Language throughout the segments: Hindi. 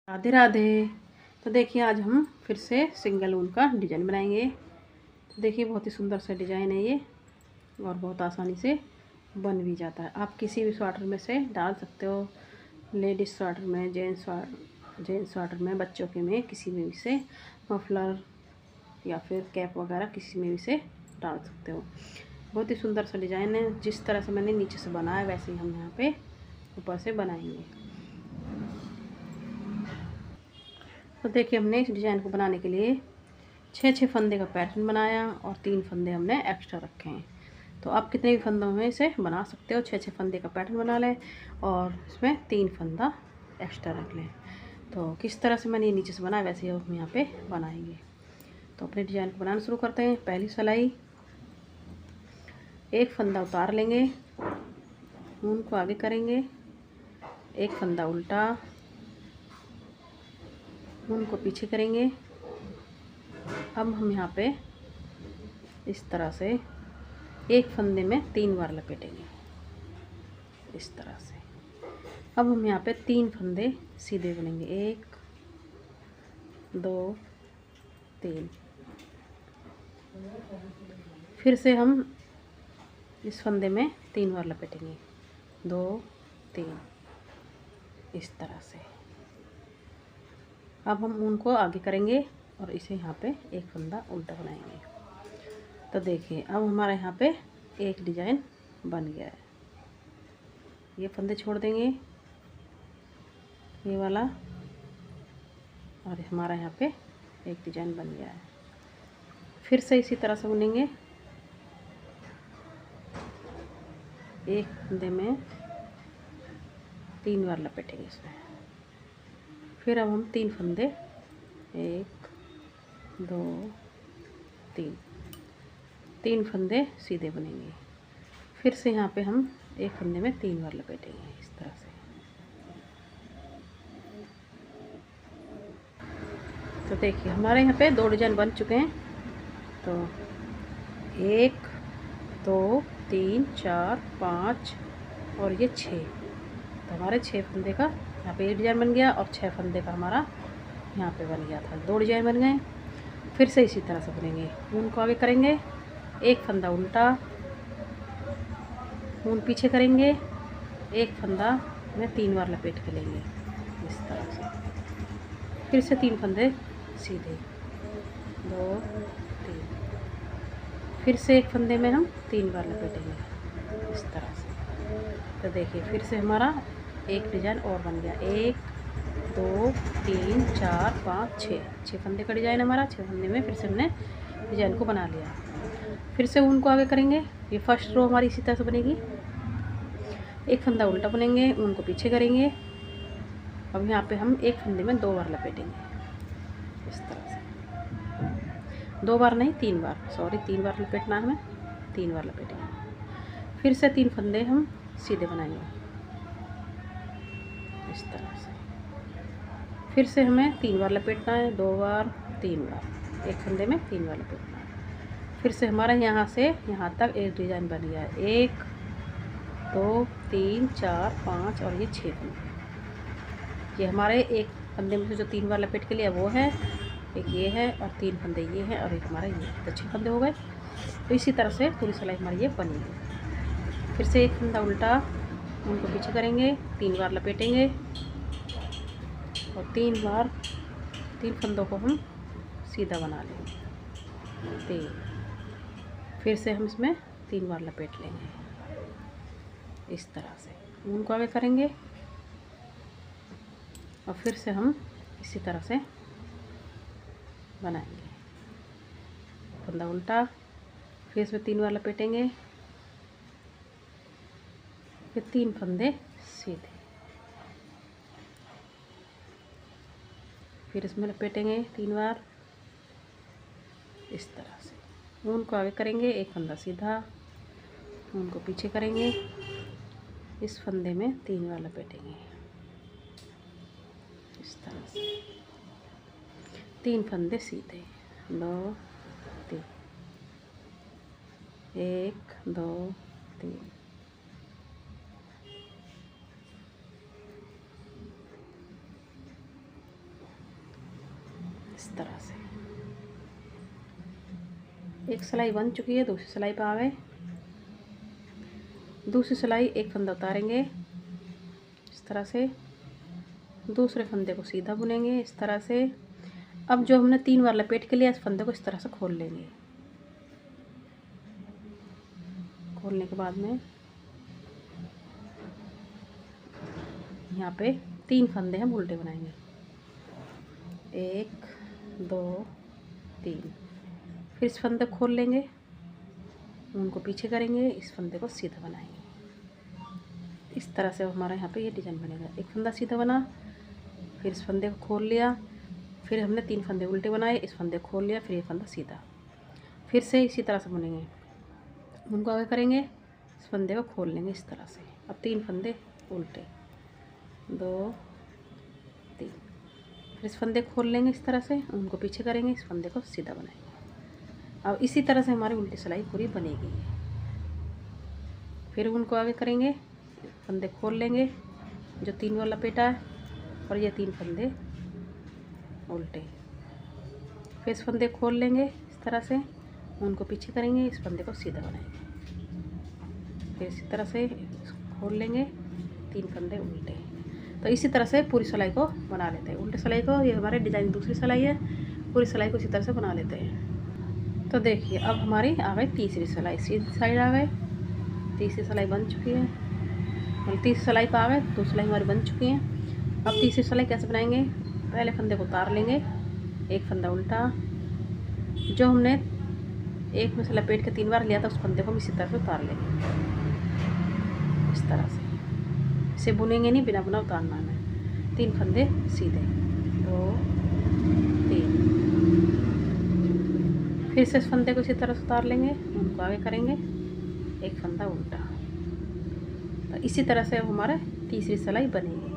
राधे राधे। तो देखिए आज हम फिर से सिंगल ऊन का डिज़ाइन बनाएंगे। तो देखिए बहुत ही सुंदर सा डिज़ाइन है ये और बहुत आसानी से बन भी जाता है। आप किसी भी स्वेटर में से डाल सकते हो, लेडीज़ स्वेटर में, जेंट्स स्वेटर में, बच्चों के में, किसी में भी से, मफलर या फिर कैप वगैरह किसी में भी से डाल सकते हो। बहुत ही सुंदर सा डिज़ाइन है। जिस तरह से मैंने नीचे से बनाया वैसे ही हम यहाँ पे ऊपर से बनाएंगे। तो देखिए हमने इस डिज़ाइन को बनाने के लिए 6 फंदे का पैटर्न बनाया और 3 फंदे हमने एक्स्ट्रा रखे हैं। तो आप कितने भी फंदों में इसे बना सकते हो। 6 फंदे का पैटर्न बना लें और इसमें 3 फंदा एक्स्ट्रा रख लें। तो किस तरह से मैंने ये नीचे से बनाया वैसे ही हम यहाँ पे बनाएंगे। तो अपने डिज़ाइन को बनाना शुरू करते हैं। पहली सिलाई, एक फंदा उतार लेंगे, ऊन को आगे करेंगे, एक फंदा उल्टा, ऊन को पीछे करेंगे। अब हम यहाँ पे इस तरह से एक फंदे में 3 बार लपेटेंगे इस तरह से। अब हम यहाँ पे 3 फंदे सीधे बुनेंगे, 1 2 3। फिर से हम इस फंदे में 3 बार लपेटेंगे, 2 3 इस तरह से। अब हम ऊन को आगे करेंगे और इसे यहाँ पे एक फंदा उल्टा बनाएंगे। तो देखिए अब हमारा यहाँ पे एक डिज़ाइन बन गया है। ये फंदे छोड़ देंगे, ये वाला, और हमारा यहाँ पे एक डिज़ाइन बन गया है। फिर से इसी तरह से बुनेंगे, एक फंदे में 3 बार लपेटेंगे इसमें। फिर अब हम 3 फंदे, 1 2 3 फंदे सीधे बुनेंगे। फिर से यहाँ पे हम एक फंदे में 3 बार लपेटेंगे इस तरह से। तो देखिए हमारे यहाँ पे 2 डिज़ाइन बन चुके हैं। तो 1 2 3 4 5 और ये 6। तो हमारे 6 फंदे का यहाँ पे एक डिज़ाइन बन गया और 6 फंदे का हमारा यहाँ पे बन गया था। 2 डिज़ाइन बन गए। फिर से इसी तरह से बुनेंगे, ऊन को आगे करेंगे, एक फंदा उल्टा, ऊन पीछे करेंगे, एक फंदा में 3 बार लपेट के लेंगे इस तरह से। फिर से 3 फंदे सीधे, 2 3। फिर से एक फंदे में हम 3 बार लपेटेंगे इस तरह से। तो देखिए फिर से हमारा एक डिज़ाइन और बन गया, 1 2 3 4 5 6 फंदे का डिज़ाइन हमारा। 6 फंदे में फिर से हमने डिज़ाइन को बना लिया। फिर से ऊन को आगे करेंगे, ये फर्स्ट रो हमारी इसी तरह से बनेगी। एक फंदा उल्टा बुनेंगे, ऊन को पीछे करेंगे। अब यहाँ पे हम एक फंदे में 2 बार लपेटेंगे इस तरह से। 2 बार नहीं, 3 बार, सॉरी 3 बार लपेटना है हमें, 3 बार लपेटेंगे। फिर से 3 फंदे हम सीधे बनाएंगे इस तरह से। फिर से हमें 3 बार लपेटना है, 2 बार 3 बार, एक फंदे में 3 बार लपेटना है। फिर से हमारा यहाँ से यहाँ तक एक डिज़ाइन बन गया है, 1 2 3 4 5 और ये 6 फंदे। ये हमारे एक फंदे में से जो 3 बार लपेट के लिया वो है, एक ये है और 3 फंदे ये हैं और एक हमारा ये है। तो 6 फंदे हो गए। तो इसी तरह से पूरी सिलाई हमारी ये बनेगी। फिर से एक फंदा उल्टा, उनको पीछे करेंगे, 3 बार लपेटेंगे और 3 फंदों को हम सीधा बना लेंगे, 3। फिर से हम इसमें 3 बार लपेट लेंगे इस तरह से। ऊन को आगे करेंगे और फिर से हम इसी तरह से बनाएंगे, फंदा उल्टा, फिर इसमें 3 बार लपेटेंगे, फिर 3 फंदे सीधे, फिर इसमें लपेटेंगे 3 बार इस तरह से। ऊन को आगे करेंगे, एक फंदा सीधा, ऊन को पीछे करेंगे, इस फंदे में 3 बार लपेटेंगे इस तरह से। 3 फंदे सीधे, 2 3, 1 2 3। इस तरह से। एक सिलाई बन चुकी है, दूसरी सिलाई पे आ गए। दूसरी सिलाई एक फंदा उतारेंगे इस तरह से, दूसरे फंदे को सीधा बुनेंगे इस तरह से। अब जो हमने 3 बार लपेट के लिया इस फंदे को इस तरह से खोल लेंगे। खोलने के बाद में यहाँ पे 3 फंदे हम उल्टे बनाएंगे, 1 2 3। फिर इस फंदे खोल लेंगे, उनको पीछे करेंगे, इस फंदे को सीधा बनाएंगे। इस तरह से हमारा यहाँ पे ये डिज़ाइन बनेगा। एक फंदा सीधा बना, फिर इस फंदे को खोल लिया, फिर हमने 3 फंदे उल्टे बनाए, इस फंदे को खोल लिया, फिर ये फंदा सीधा। फिर से इसी तरह से बुनेंगे, उनको आगे करेंगे, इस फंदे को खोल लेंगे इस तरह से। अब 3 फंदे उल्टे, 2 3। फिर इस फंदे को खोल लेंगे इस तरह से, उनको पीछे करेंगे, इस फंदे को सीधा बनाएंगे। अब इसी तरह से हमारी उल्टी सिलाई पूरी बनेगी। फिर उनको आगे करेंगे, फंदे खोल लेंगे जो 3 बार लपेटा है, और ये 3 फंदे उल्टे। फिर इस फंदे खोल लेंगे इस तरह से, उनको पीछे करेंगे, इस फंदे को सीधा बनाएंगे। फिर इसी तरह से खोल लेंगे, 3 फंदे उल्टे। तो इसी तरह से पूरी सिलाई को बना लेते हैं। उल्टे सिलाई को, ये हमारे डिज़ाइन दूसरी सिलाई है, पूरी सिलाई को इसी तरह से बना लेते हैं। तो देखिए अब हमारी आ गई तीसरी सिलाई, सीधी साइड आ गए, तीसरी सिलाई बन चुकी है। मतलब तीसरी सिलाई पर आ गए, 2 सिलाई हमारी बन चुकी हैं। अब तीसरी सिलाई कैसे बनाएंगे, पहले फंदे को उतार लेंगे, एक फंदा उल्टा, जो हमने एक में से लपेट के 3 बार लिया था उस फंदे को हम इसी तरह से उतार लेंगे इस तरह से। इसे बुनेंगे नहीं, बिना बुना उतारना है। 3 फंदे सीधे, 2 3। फिर से इस फंदे को इसी तरह से उतार लेंगे, उनको आगे करेंगे, एक फंदा उल्टा। तो इसी तरह से हमारा तीसरी सिलाई बनेगी।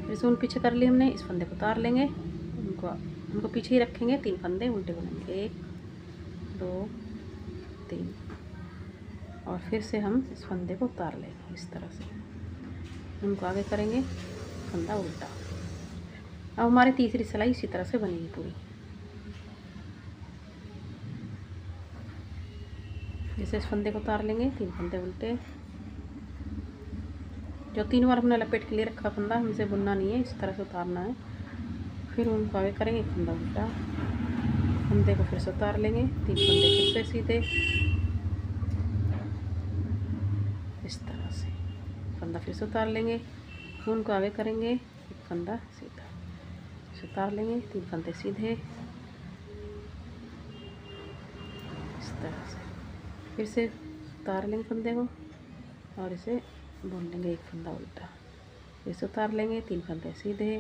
फिर से उन पीछे कर लिए हमने, इस फंदे को उतार लेंगे, उनको पीछे ही रखेंगे, 3 फंदे उल्टे बनाएंगे, 1 2 3। और फिर से हम इस फंदे को उतार लेंगे इस तरह से, उनको आगे करेंगे, फंदा उल्टा। अब हमारी तीसरी सिलाई इसी तरह से बनेगी पूरी। जैसे इस फंदे को उतार लेंगे, 3 फंदे उल्टे, जो 3 बार हमने लपेट के लिए रखा फंदा, हमसे बुनना नहीं है, इस तरह से उतारना है। फिर उनको आगे करेंगे, फंदा उल्टा, फंदे को फिर से उतार लेंगे, 3 फंदे फिर से सीधे इस तरह से, फंदा फिर से उतार लेंगे, उनको आगे करेंगे, एक फंदा सीधा, इसे उतार लेंगे, 3 फंदे सीधे इस तरह से। फिर से उतार लेंगे फंदे को और इसे बुन लेंगे, एक फंदा उल्टा, फिर से उतार लेंगे, 3 फंदे सीधे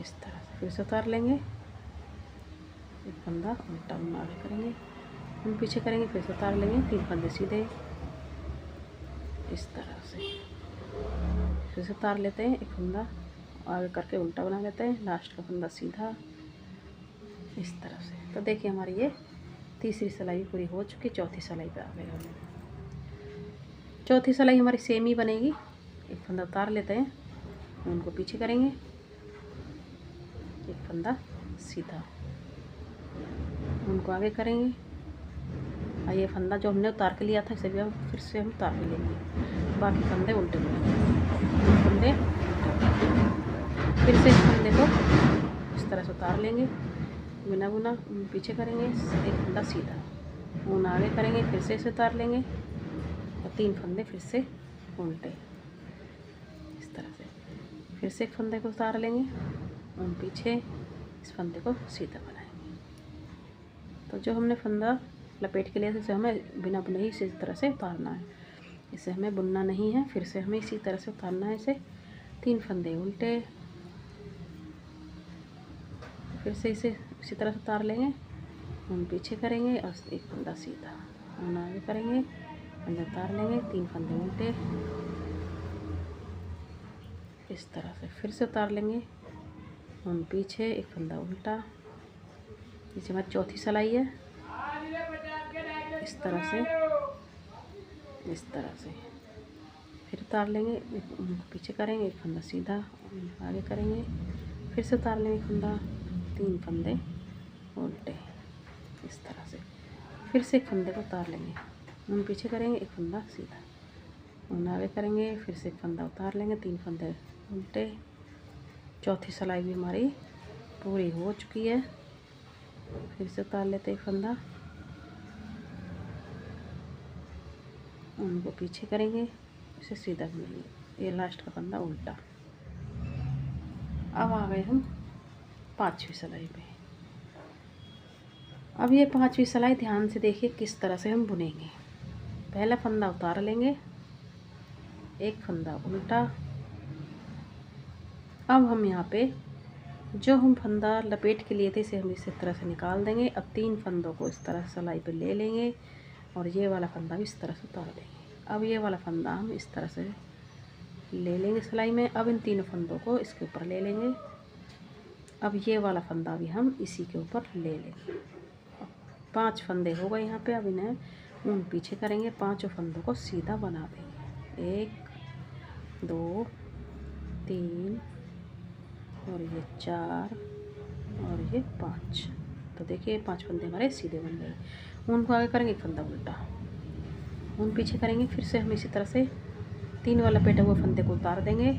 इस तरह से। फिर से उतार लेंगे, एक फंदा उल्टा, हम आगे करेंगे, हम पीछे करेंगे, फिर से उतार लेंगे, 3 फंदे सीधे इस तरह से। फिर से उतार लेते हैं, एक फंदा आगे करके उल्टा बना लेते हैं, लास्ट का फंदा सीधा इस तरह से। तो देखिए हमारी ये तीसरी सिलाई पूरी हो चुकी, चौथी सिलाई पे आ गए हम। चौथी सिलाई हमारी सेम ही बनेगी। एक फंदा उतार लेते हैं, उनको पीछे करेंगे, एक फंदा सीधा, उनको आगे करेंगे, और ये फंदा जो हमने उतार के लिया था इसे भी हम फिर से हम उतार के लेंगे, बाकी फंदे उल्टे फंदे। फिर से इस फंदे को इस तरह से उतार लेंगे, बिना बुना, पीछे करेंगे, एक फंदा सीधा, ऊन आगे करेंगे, फिर से इसे उतार लेंगे, और 3 फंदे फिर से उल्टे इस तरह से। फिर से एक फंदे को उतार लेंगे, ऊन पीछे, इस फंदे को सीधा बनाएंगे। तो जो हमने फंदा लपेट के लिए इसे हमें बिना बुने ही इसी तरह से उतारना है, इसे हमें बुनना नहीं है। फिर से हमें इसी तरह से उतारना है इसे, 3 फंदे उल्टे, फिर से इसे इसी तरह से उतार लेंगे, हम पीछे करेंगे और एक फंदा सीधा, हम आगे करेंगे, फंदे उतार लेंगे, 3 फंदे उल्टे इस तरह से। फिर से उतार लेंगे, हम पीछे, एक फंदा उल्टा। इसे हमारी चौथी सिलाई है, इस तरह से, इस तरह से। फिर उतार लेंगे, उनको पीछे करेंगे, एक फंदा सीधा आगे करेंगे, फिर से उतार लेंगे फंदा, 3 फंदे उल्टे इस तरह से, फिर से एक फंदे को उतार लेंगे, उन पीछे करेंगे, एक फंदा सीधा, उन आगे करेंगे, फिर से एक फंदा उतार लेंगे, 3 फंदे उल्टे। चौथी सिलाई भी हमारी पूरी हो चुकी है। फिर से उतार लेते एक फंदा, उनको पीछे करेंगे, इसे सीधा बुनेंगे, ये लास्ट का फंदा उल्टा। अब आ गए हम 5वीं सिलाई पे। अब ये 5वीं सिलाई ध्यान से देखिए किस तरह से हम बुनेंगे। पहला फंदा उतार लेंगे, एक फंदा उल्टा। अब हम यहाँ पे जो हम फंदा लपेट के लिए थे इसे हम इस तरह से निकाल देंगे। अब 3 फंदों को इस तरह से सिलाई पे ले लेंगे और ये वाला फंदा भी इस तरह से उतार देंगे। अब ये वाला फंदा हम इस तरह से ले लेंगे सिलाई में। अब इन 3 फंदों को इसके ऊपर ले लेंगे। अब ये वाला फंदा भी हम इसी के ऊपर ले लेंगे। 5 फंदे हो गए यहाँ पे। अब इन्हें ऊन पीछे करेंगे, 5 फंदों को सीधा बना देंगे। 1 2 3 और ये 4 और ये 5। तो देखिए 5 फंदे हमारे सीधे बन गए। ऊन को आगे करेंगे, एक फंदा उल्टा, ऊन पीछे करेंगे। फिर से हम इसी तरह से 3 वाला पेटा हुआ फंदे को उतार देंगे,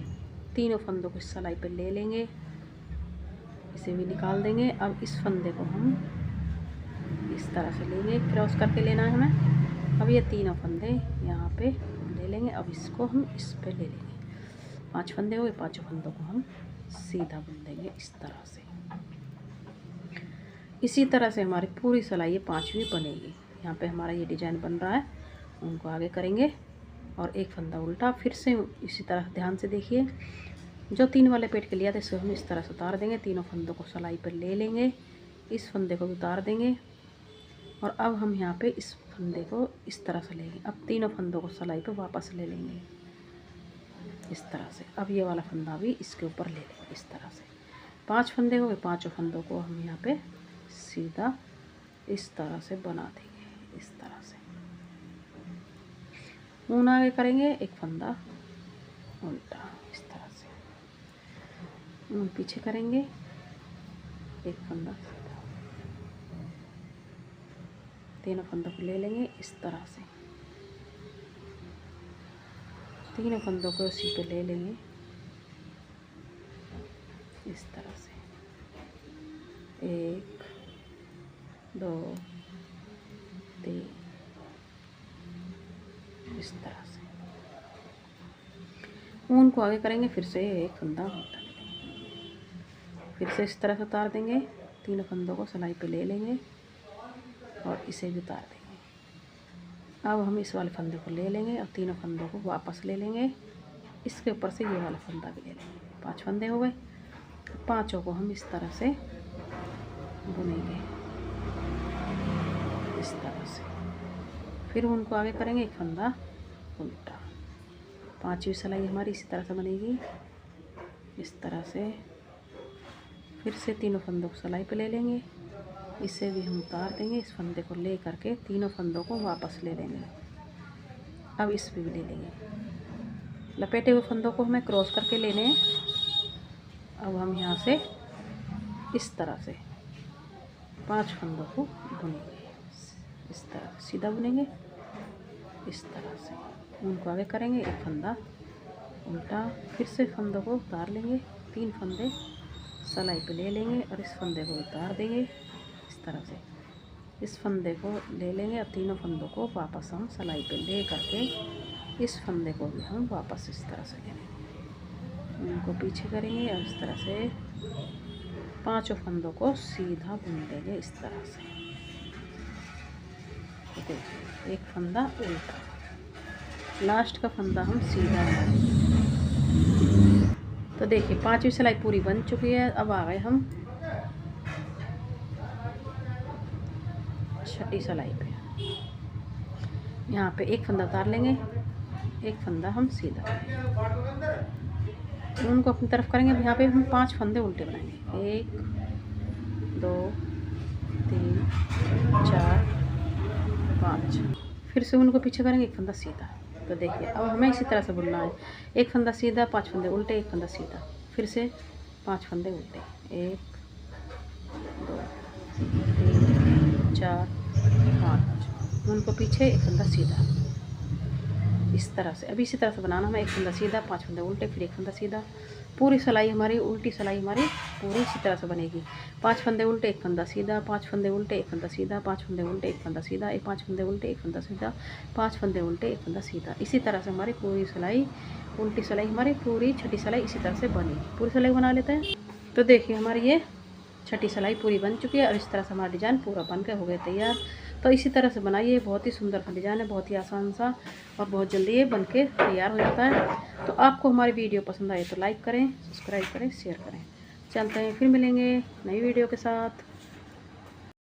तीनों फंदों को इस सिलाई पे ले लेंगे, इसे भी निकाल देंगे। अब इस फंदे को हम इस तरह से लेंगे, क्रॉस करके लेना है हमें। अब ये तीनों फंदे यहाँ पे ले लेंगे। अब इसको हम इस पे ले लेंगे। 5 फंदे हो गए, 5 फंदों को हम सीधा बुन देंगे इस तरह से। इसी तरह से हमारी पूरी सिलाई ये 5वीं बनेगी। यहाँ पे हमारा ये डिजाइन बन रहा है। उनको आगे करेंगे और एक फंदा उल्टा। फिर से इसी तरह ध्यान से देखिए, जो 3 वाले पेट के लिया था इसे हम इस तरह से उतार देंगे। तीनों फंदों को सिलाई पर ले लेंगे, इस फंदे को भी उतार देंगे और अब हम यहाँ पे इस फंदे को इस तरह से लेंगे। अब तीनों फंदों को सिलाई पे वापस ले लेंगे इस तरह से। अब ये वाला फंदा भी इसके ऊपर ले लेंगे इस तरह से। 5 फंदे हो गए, 5 फंदों को हम यहाँ पे सीधा इस तरह से बना देंगे इस तरह से। ऊन आगे करेंगे, एक फंदा उल्टा इस तरह से। ऊन पीछे करेंगे, एक फंदा सीधा। तीनों फंदों को ले लेंगे इस तरह से। तीनों फंदों को इसी पे ले लेंगे इस तरह से। 1 2 3 इस तरह से। ऊन को आगे करेंगे, फिर से एक फंदा उल्टा लेंगे, फिर से इस तरह से उतार देंगे। तीनों फंदों को सिलाई पे ले लेंगे और इसे भी उतार देंगे। अब हम इस वाले फंदे को ले लेंगे और तीनों फंदों को वापस ले लेंगे। इसके ऊपर से ये वाला फंदा भी ले लेंगे। 5 फंदे हो गए, 5 को हम इस तरह से बुनेंगे इस तरह से। फिर उनको आगे करेंगे, एक फंदा उल्टा। 5वीं सिलाई हमारी इसी तरह से बनेगी इस तरह से। फिर से तीनों फंदों को सिलाई पे ले लेंगे, इसे भी हम उतार देंगे। इस फंदे को ले करके तीनों फंदों को वापस ले लेंगे। अब इस पे भी ले लेंगे। लपेटे हुए फंदों को हमें क्रॉस करके लेने हैं। अब हम यहाँ से इस तरह से 5 फंदों को बुनेंगे इस तरह, सीधा बुनेंगे इस तरह से। उनको आगे करेंगे, एक फंदा उल्टा। फिर से फंदों को उतार लेंगे, 3 फंदे सिलाई पे ले लेंगे और इस फंदे को उतार देंगे इस तरह से। इस फंदे को ले लेंगे और तीनों फंदों को वापस हम सिलाई पे ले करके इस फंदे को भी हम वापस इस तरह से ले लेंगे। उनको पीछे करेंगे और इस तरह से 5 फंदों को सीधा बुन देंगे इस तरह से। देखिए, एक फंदा उल्टा, लास्ट का फंदा हम सीधा बनाएंगे। तो देखिए 5वीं सिलाई पूरी बन चुकी है। अब आ गए हम 6ठी सिलाई पे। यहाँ पे एक फंदा उतार लेंगे, एक फंदा हम सीधा करेंगे। उनको अपनी तरफ करेंगे। अब यहाँ पे हम 5 फंदे उल्टे बनाएंगे। 1 2 3 4 5। फिर से उनको पीछे करेंगे, एक फंदा सीधा, तो देखिए अब हमें इसी तरह से बुनना है। एक फंदा सीधा, 5 फंदे उल्टे, एक फंदा सीधा, फिर से 5 फंदे उल्टे, 1 2 3 4 5, उनको पीछे, एक फंदा सीधा, इस तरह से। अभी इसी तरह से बनाना हमें, एक फंदा सीधा, 5 फंदे उल्टे, फिर एक फंदा सीधा। पूरी सिलाई हमारी, उल्टी सिलाई हमारी पूरी इसी तरह से बनेगी। 5 फंदे उल्टे, एक फंदा सीधा, 5 फंदे उल्टे, एक फंदा सीधा, 5 फंदे उल्टे, एक फंदा सीधा, 5 फंदे उल्टे, एक फंदा सीधा, 5 फंदे उल्टे, एक फंदा सीधा। इसी तरह से हमारी पूरी सिलाई, उल्टी सिलाई हमारी पूरी छठी सिलाई इसी तरह से बनेगी। पूरी सिलाई बना लेते हैं। तो देखिए हमारी ये छठी सिलाई पूरी बन चुकी है और इस तरह से हमारा डिज़ाइन पूरा बन के हो गया तैयार। तो इसी तरह से बनाइए, बहुत ही सुंदर सा डिज़ाइन है, बहुत ही आसान सा और बहुत जल्दी ये बन के तैयार हो जाता है। तो आपको हमारी वीडियो पसंद आए तो लाइक करें, सब्सक्राइब करें, शेयर करें। चलते हैं, फिर मिलेंगे नई वीडियो के साथ।